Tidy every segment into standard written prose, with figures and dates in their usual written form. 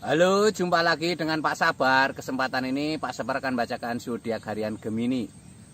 Halo, jumpa lagi dengan Pak Sabar. Kesempatan ini Pak Sabar akan bacakan zodiak harian Gemini.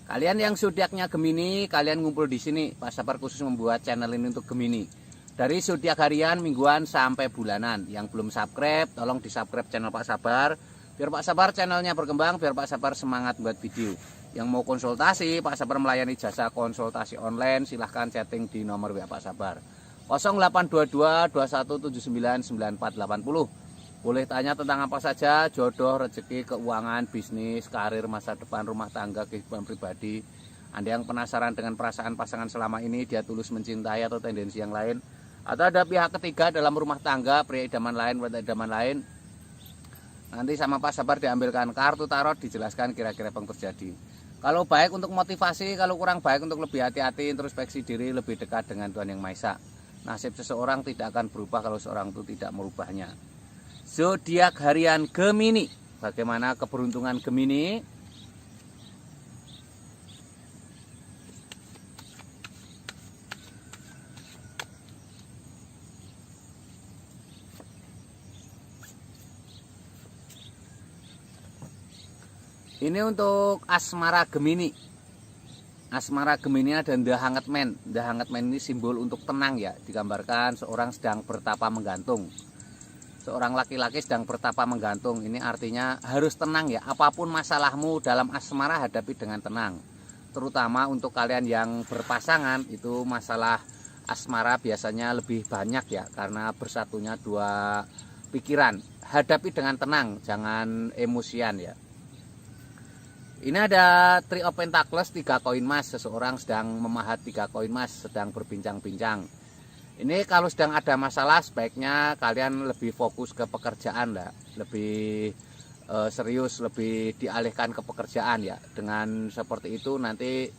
Kalian yang zodiaknya Gemini, kalian ngumpul di sini. Pak Sabar khusus membuat channel ini untuk Gemini. Dari zodiak harian, mingguan sampai bulanan. Yang belum subscribe, tolong di-subscribe channel Pak Sabar. Biar Pak Sabar channelnya berkembang, biar Pak Sabar semangat buat video. Yang mau konsultasi, Pak Sabar melayani jasa konsultasi online. Silahkan chatting di nomor WA Pak Sabar 0822 2179 9480. Boleh tanya tentang apa saja, jodoh, rezeki, keuangan, bisnis, karir, masa depan, rumah tangga, kehidupan pribadi. Anda yang penasaran dengan perasaan pasangan selama ini, dia tulus mencintai atau tendensi yang lain, atau ada pihak ketiga dalam rumah tangga, pria idaman lain, wanita idaman lain, nanti sama Pak Sabar diambilkan kartu tarot, dijelaskan kira-kira apa yang terjadi. Kalau baik untuk motivasi, kalau kurang baik untuk lebih hati-hati, introspeksi diri, lebih dekat dengan Tuhan Yang Maha Esa. Nasib seseorang tidak akan berubah kalau seorang itu tidak merubahnya. Zodiak harian Gemini. Bagaimana keberuntungan Gemini? Ini untuk asmara Gemini. Asmara Gemini ada The Hanged Man. The Hanged Man ini simbol untuk tenang ya. Digambarkan seorang sedang bertapa menggantung. Seorang laki-laki sedang bertapa menggantung. Ini artinya harus tenang ya. Apapun masalahmu dalam asmara hadapi dengan tenang. Terutama untuk kalian yang berpasangan, itu masalah asmara biasanya lebih banyak ya, karena bersatunya dua pikiran. Hadapi dengan tenang, jangan emosian ya. Ini ada Three of Pentacles, 3 koin emas. Seseorang sedang memahat 3 koin emas, sedang berbincang-bincang. Ini kalau sedang ada masalah, sebaiknya kalian lebih fokus ke pekerjaan lah, lebih serius, lebih dialihkan ke pekerjaan ya. Dengan seperti itu nanti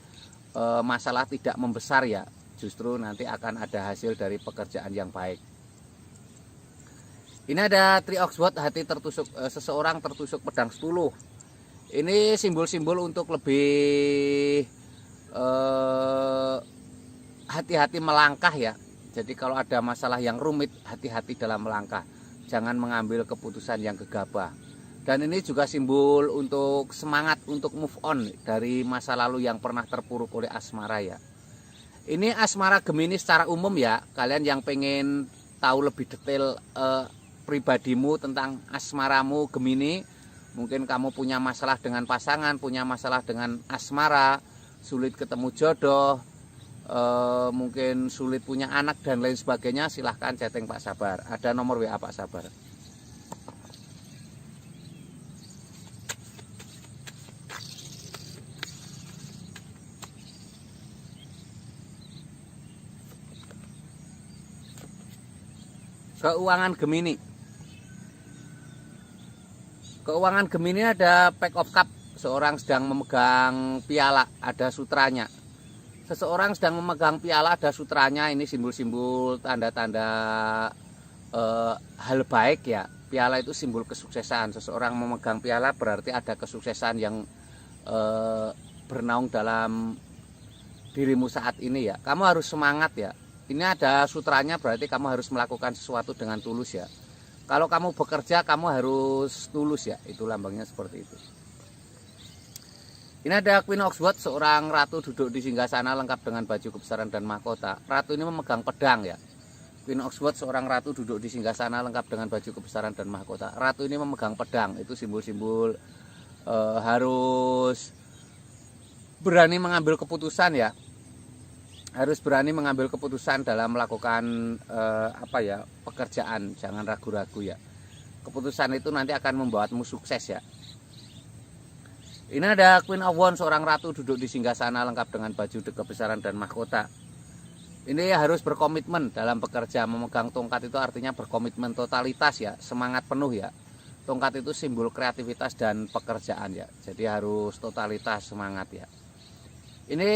masalah tidak membesar ya, justru nanti akan ada hasil dari pekerjaan yang baik. Ini ada Three of Swords, hati tertusuk, seseorang tertusuk pedang 10. Ini simbol-simbol untuk lebih hati-hati melangkah ya. Jadi kalau ada masalah yang rumit, hati-hati dalam melangkah. Jangan mengambil keputusan yang gegabah. Dan ini juga simbol untuk semangat untuk move on dari masa lalu yang pernah terpuruk oleh asmara ya. Ini asmara Gemini secara umum ya. Kalian yang pengen tahu lebih detail pribadimu tentang asmaramu Gemini, mungkin kamu punya masalah dengan pasangan, punya masalah dengan asmara, sulit ketemu jodoh, mungkin sulit punya anak dan lain sebagainya, silahkan chatting Pak Sabar. Ada nomor WA Pak Sabar. Keuangan Gemini. Keuangan Gemini ada Pack of Cup. Seorang sedang memegang piala, ada sutranya. Seseorang sedang memegang piala, ada sutranya. Ini simbol-simbol tanda-tanda hal baik ya. Piala itu simbol kesuksesan. Seseorang memegang piala berarti ada kesuksesan yang bernaung dalam dirimu saat ini ya. Kamu harus semangat ya. Ini ada sutranya, berarti kamu harus melakukan sesuatu dengan tulus ya. Kalau kamu bekerja, kamu harus tulus ya. Itu lambangnya seperti itu. Ini ada Queen of Swords, seorang ratu duduk di singgasana lengkap dengan baju kebesaran dan mahkota. Ratu ini memegang pedang ya. Queen of Swords, seorang ratu duduk di singgasana lengkap dengan baju kebesaran dan mahkota. Ratu ini memegang pedang. Itu simbol-simbol harus berani mengambil keputusan ya. Harus berani mengambil keputusan dalam melakukan pekerjaan. Jangan ragu-ragu ya. Keputusan itu nanti akan membuatmu sukses ya. Ini ada Queen of Wands, seorang ratu duduk di singgasana lengkap dengan baju kebesaran dan mahkota. Ini harus berkomitmen dalam bekerja. Memegang tongkat itu artinya berkomitmen totalitas ya, semangat penuh ya. Tongkat itu simbol kreativitas dan pekerjaan ya. Jadi harus totalitas, semangat ya. Ini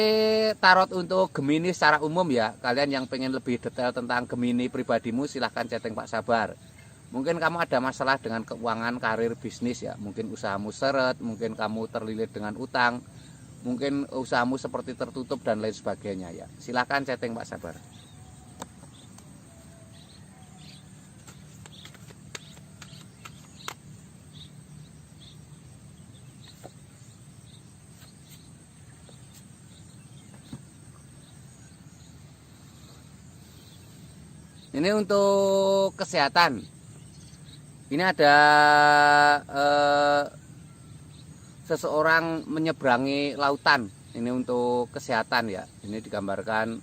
tarot untuk Gemini secara umum ya. Kalian yang pengen lebih detail tentang Gemini pribadimu, silahkan chatting Pak Sabar. Mungkin kamu ada masalah dengan keuangan, karir, bisnis ya. Mungkin usahamu seret, mungkin kamu terlilit dengan utang, mungkin usahamu seperti tertutup dan lain sebagainya ya. Silahkan chatting Pak Sabar. Ini untuk kesehatan. Ini ada seseorang menyeberangi lautan. Ini untuk kesehatan ya. Ini digambarkan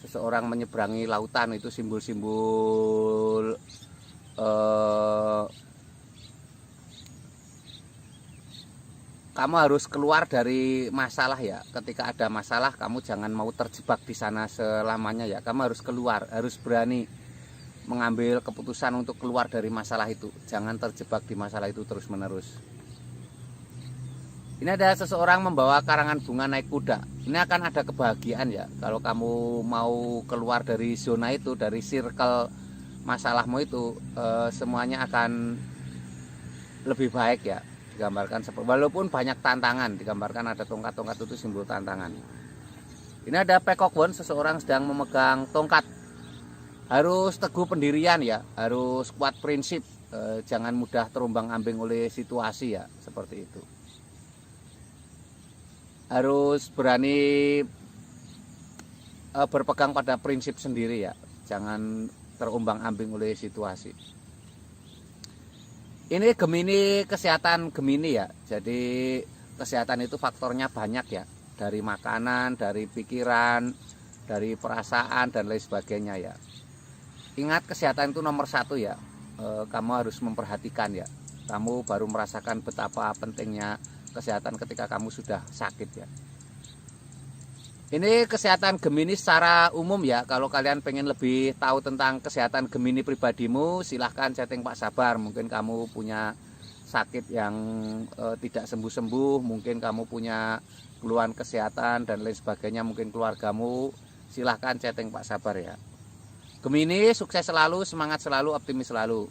seseorang menyeberangi lautan, itu simbol-simbol kamu harus keluar dari masalah ya. Ketika ada masalah, kamu jangan mau terjebak di sana selamanya ya. Kamu harus keluar, harus berani mengambil keputusan untuk keluar dari masalah itu. Jangan terjebak di masalah itu terus-menerus. Ini ada seseorang membawa karangan bunga naik kuda. Ini akan ada kebahagiaan ya. Kalau kamu mau keluar dari zona itu, dari circle masalahmu itu, semuanya akan lebih baik ya. Digambarkan seperti, walaupun banyak tantangan, digambarkan ada tongkat-tongkat itu simbol tantangan. Ini ada peacock one, seseorang sedang memegang tongkat. Harus teguh pendirian ya, harus kuat prinsip, jangan mudah terombang-ambing oleh situasi ya, seperti itu. Harus berani berpegang pada prinsip sendiri ya, jangan terombang-ambing oleh situasi. Ini Gemini, kesehatan Gemini ya. Jadi kesehatan itu faktornya banyak ya. Dari makanan, dari pikiran, dari perasaan dan lain sebagainya ya. Ingat, kesehatan itu nomor satu ya. Kamu harus memperhatikan ya. Kamu baru merasakan betapa pentingnya kesehatan ketika kamu sudah sakit ya. Ini kesehatan Gemini secara umum ya. Kalau kalian pengen lebih tahu tentang kesehatan Gemini pribadimu, silahkan chatting Pak Sabar. Mungkin kamu punya sakit yang tidak sembuh-sembuh, mungkin kamu punya keluhan kesehatan dan lain sebagainya, mungkin keluargamu, silahkan chatting Pak Sabar ya. Gemini, sukses selalu, semangat selalu, optimis selalu.